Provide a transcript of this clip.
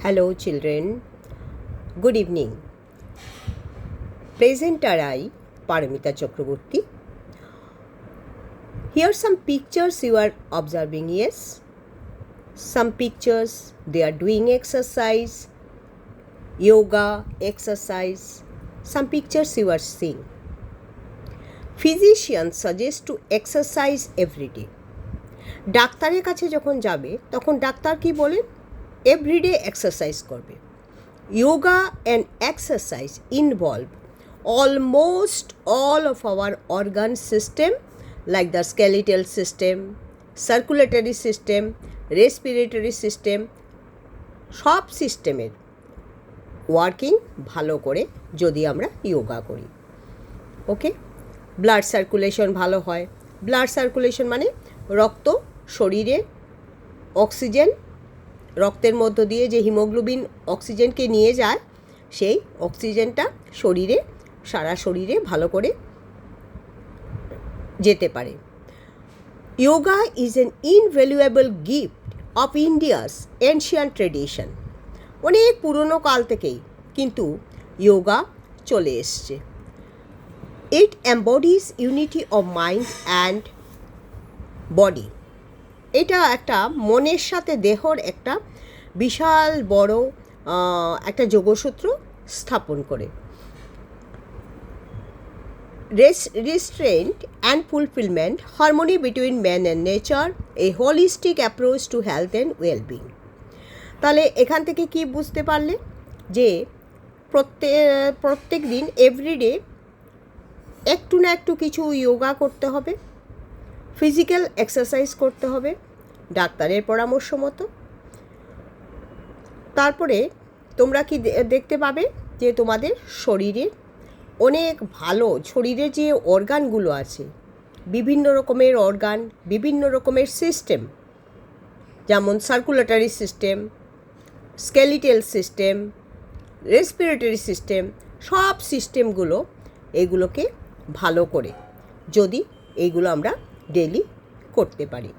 Hello children, good evening. Presenter I, Paramita Chakraborty. Here some pictures you are observing, yes? Some pictures, they are doing exercise, yoga, exercise. Some pictures you are seeing. Physicians suggest to exercise every day. ডাক্তারের কাছে যখন যাবে তখন doctor কি বলেন? Everyday exercise করবে। Yoga and exercise involve almost all of our organ system like the skeletal system, circulatory system, respiratory system, সব সিস্টেমের ওয়ার্কিং ভালো করে যদি আমরা যোগা করি। ওকে, ব্লাড সার্কুলেশন ভালো হয়। ব্লাড সার্কুলেশন মানে রক্ত শরীরে অক্সিজেন, রক্তের মধ্য দিয়ে যে হিমোগ্লোবিন অক্সিজেনকে নিয়ে যায়, সেই অক্সিজেনটা শরীরে সারা শরীরে ভালো করে যেতে পারে। Yoga is an invaluable gift of India's ancient tradition. অনেক পুরনো কাল থেকেই কিন্তু যোগা চলে এসছে। It embodies unity of mind and body. এটা একটা মনের সাথে দেহর একটা বিশাল বড় একটা যোগসূত্র স্থাপন করে। Restraint and fulfilment, harmony between man and nature, a holistic approach to health and wellbeing. তাহলে এখান থেকে কি বুঝতে পারলে যে প্রত্যেক দিন এভরিডে একটু না একটু কিছু যোগা করতে হবে, ফিজিক্যাল এক্সারসাইজ করতে হবে ডাক্তারের পরামর্শ মতো। তারপরে তোমরা কি দেখতে পাবে যে তোমাদের শরীরে অনেক ভালো, শরীরে যে অর্গানগুলো আছে, বিভিন্ন রকমের অর্গান, বিভিন্ন রকমের সিস্টেম, যেমন circulatory system, skeletal system, respiratory system, সব সিস্টেমগুলো এগুলোকে ভালো করে যদি এইগুলো আমরা ডেলি করতে পারি।